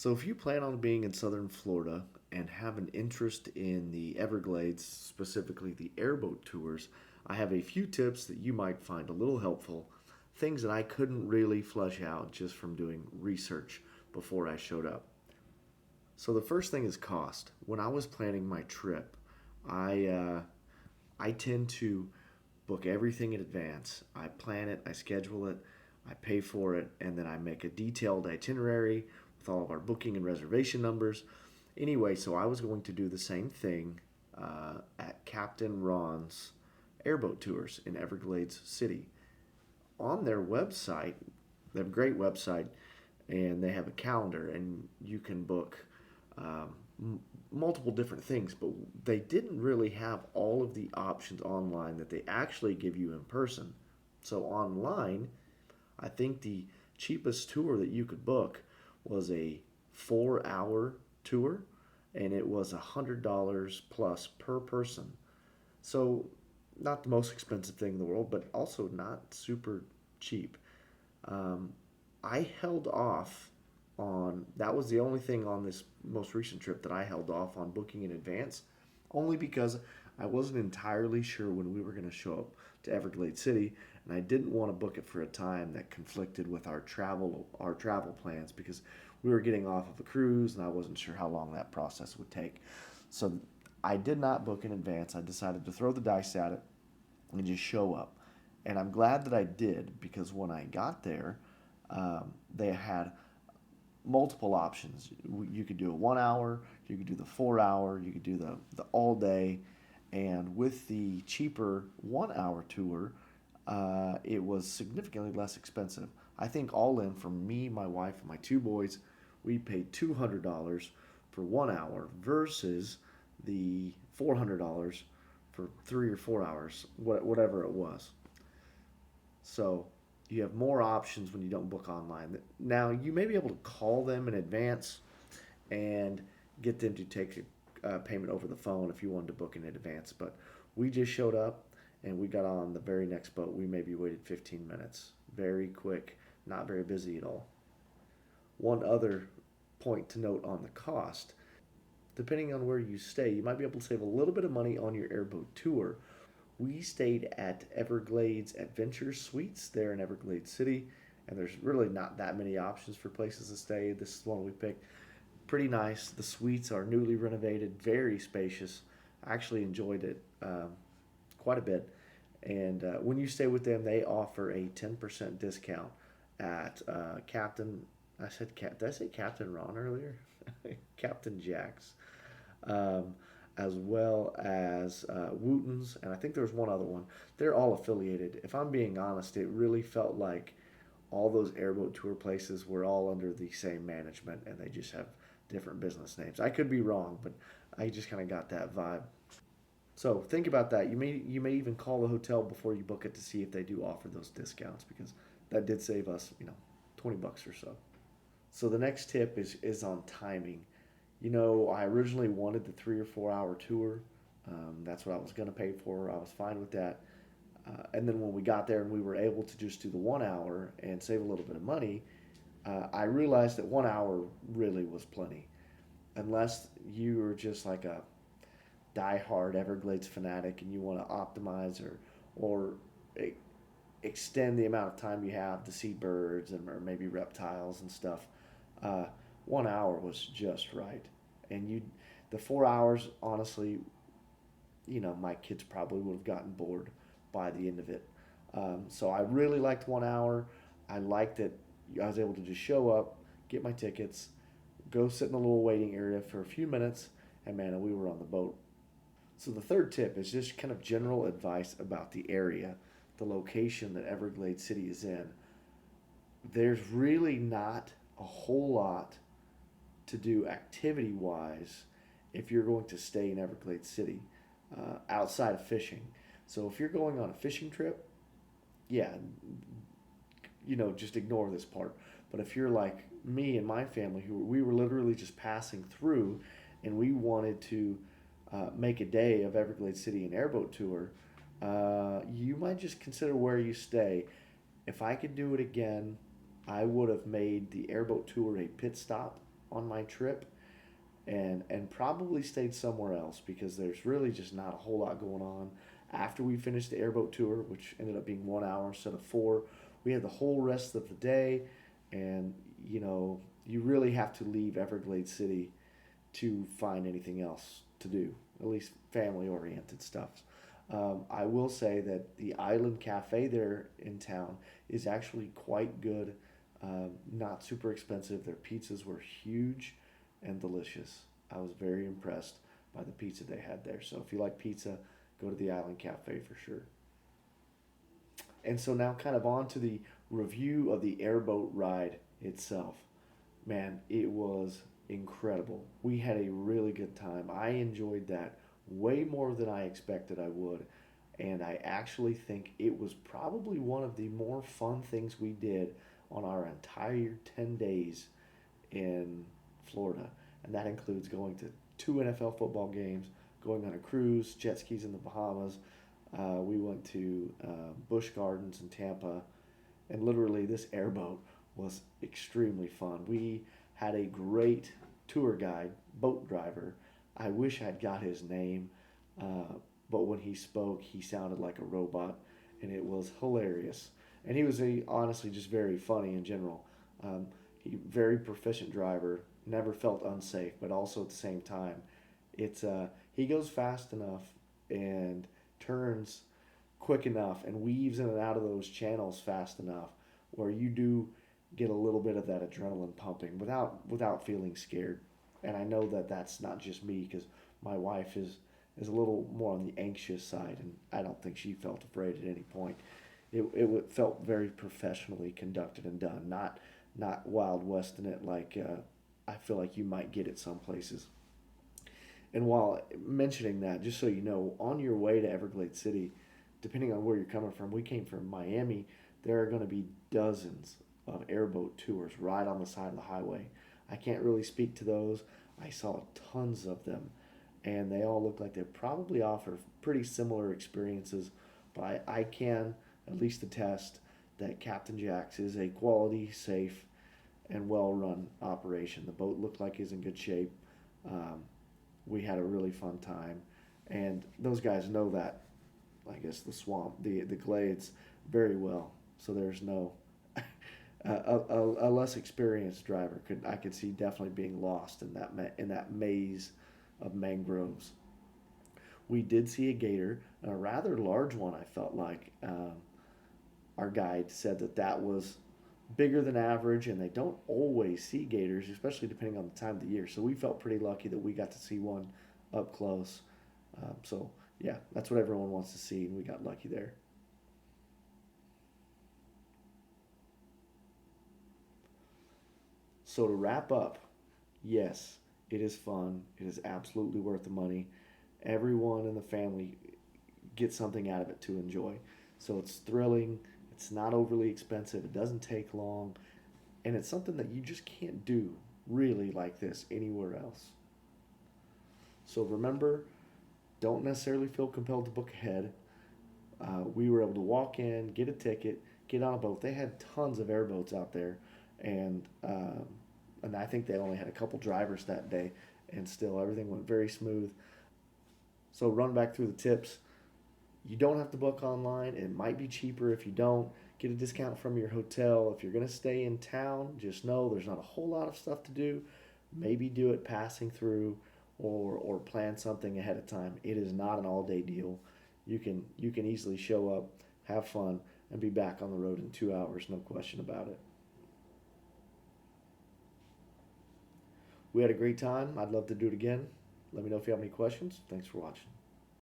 So, if you plan on being in southern Florida and have an interest in the Everglades, specifically the airboat tours, I have a few tips that you might find a little helpful, things that I couldn't really flesh out just from doing research before I showed up. So, the first thing is cost. When I was planning my trip, I, uh, I tend to book everything in advance. I plan it, I schedule it, I pay for it, and then I make a detailed itinerary with all of our booking and reservation numbers. Anyway, so I was going to do the same thing at Captain Ron's airboat tours in Everglades City. On their website, they have a great website, and they have a calendar, and you can book multiple different things, but they didn't really have all of the options online that they actually give you in person. So online, I think the cheapest tour that you could book was a 4 hour tour, and it was $100 plus per person. So, not the most expensive thing in the world, but also not super cheap. Um, I held off on that was the only thing on this most recent trip that I held off on booking in advance, only because I wasn't entirely sure when we were going to show up to Everglades City, and I didn't want to book it for a time that conflicted with our travel plans because we were getting off of a cruise and I wasn't sure how long that process would take. So I did not book in advance. I decided to throw the dice at it and just show up. And I'm glad that I did because when I got there, they had multiple options. You could do a 1 hour, you could do the 4 hour, you could do the all day. And with the cheaper 1 hour tour, it was significantly less expensive. I think all in for me, my wife, and my two boys, we paid $200 for 1 hour versus the $400 for 3 or 4 hours, whatever it was. So you have more options when you don't book online. Now you may be able to call them in advance and get them to take a payment over the phone if you wanted to book in advance. But we just showed up and we got on the very next boat. We maybe waited 15 minutes. Very quick, not very busy at all. One other point to note on the cost, depending on where you stay, you might be able to save a little bit of money on your airboat tour. We stayed at Everglades Adventure Suites there in Everglades City, and there's really not that many options for places to stay. This is one we picked. Pretty nice. The suites are newly renovated, very spacious. I actually enjoyed it quite a bit. And when you stay with them, they offer a 10% discount at Captain. Did I say Captain Ron earlier? Captain Jack's, um, as well as Wooten's, and I think there's one other one. They're all affiliated. If I'm being honest, it really felt like all those airboat tour places were all under the same management, and they just have different business names. I could be wrong, but I just kind of got that vibe. So think about that. You may even call the hotel before you book it to see if they do offer those discounts because that did save us, $20 or so. So the next tip is on timing. I originally wanted the 3 or 4 hour tour. That's what I was going to pay for. I was fine with that. And then when we got there and we were able to just do the 1 hour and save a little bit of money, I realized that 1 hour really was plenty. Unless you are just like a die-hard Everglades fanatic and you want to optimize or e- extend the amount of time you have to see birds and or maybe reptiles and stuff, uh, 1 hour was just right. And the 4 hours, honestly, my kids probably would have gotten bored by the end of it. So I really liked 1 hour. I liked that I was able to just show up, get my tickets, go sit in a little waiting area for a few minutes, and man, we were on the boat. So the third tip is just kind of general advice about the area, the location that Everglades City is in. There's really not a whole lot to do activity wise if you're going to stay in Everglades City outside of fishing. So if you're going on a fishing trip, yeah, just ignore this part. But if you're like me and my family, who we were literally just passing through, and we wanted to make a day of Everglades City an airboat tour, you might just consider where you stay. If I could do it again, I would have made the airboat tour a pit stop on my trip, and probably stayed somewhere else because there's really just not a whole lot going on. After we finished the airboat tour, which ended up being 1 hour instead of four, we had the whole rest of the day, and you really have to leave Everglades City to find anything else to do, at least family oriented stuff. I will say that the Island Cafe there in town is actually quite good, not super expensive. Their pizzas were huge and delicious. I was very impressed by the pizza they had there. So if you like pizza, go to the Island Cafe for sure. And so now, kind of on to the review of the airboat ride itself. Man, it was incredible. We had a really good time. I enjoyed that way more than I expected I would. And I actually think it was probably one of the more fun things we did on our entire 10 days in Florida. And that includes going to two NFL football games, going on a cruise, jet skis in the Bahamas. We went to Busch Gardens in Tampa, and literally this airboat was extremely fun. We had a great tour guide, boat driver. I wish I'd got his name, but when he spoke, he sounded like a robot, and it was hilarious. And he was honestly just very funny in general. He very proficient driver, never felt unsafe, but also at the same time, it's he goes fast enough and turns quick enough and weaves in and out of those channels fast enough where you do get a little bit of that adrenaline pumping without feeling scared. And I know that that's not just me because my wife is a little more on the anxious side, and I don't think she felt afraid at any point. It felt very professionally conducted and done, not Wild West in it like I feel like you might get it some places. And while mentioning that, just so you know, on your way to Everglades City, depending on where you're coming from, we came from Miami. There are going to be dozens of airboat tours right on the side of the highway. I can't really speak to those. I saw tons of them, and they all look like they probably offer pretty similar experiences. But I can at least attest that Captain Jack's is a quality, safe, and well-run operation. The boat looked like it's in good shape. Um, we had a really fun time, and those guys know that. I guess the swamp, the glades, very well. So there's no a less experienced driver could see definitely being lost in that maze of mangroves. We did see a gator, a rather large one. I felt like our guide said that was bigger than average, and they don't always see gators, especially depending on the time of the year. So we felt pretty lucky that we got to see one up close. So yeah, that's what everyone wants to see, and we got lucky there. So to wrap up, yes, it is fun. It is absolutely worth the money. Everyone in the family gets something out of it to enjoy. So it's thrilling. It's not overly expensive. It doesn't take long, and it's something that you just can't do really like this anywhere else. So remember, don't necessarily feel compelled to book ahead. We were able to walk in, get a ticket, get on a boat. They had tons of airboats out there, and and I think they only had a couple drivers that day, and still everything went very smooth. So run back through the tips. You don't have to book online. It might be cheaper if you don't. Get a discount from your hotel. If you're going to stay in town, just know there's not a whole lot of stuff to do. Maybe do it passing through or plan something ahead of time. It is not an all-day deal. You can easily show up, have fun, and be back on the road in 2 hours, no question about it. We had a great time. I'd love to do it again. Let me know if you have any questions. Thanks for watching.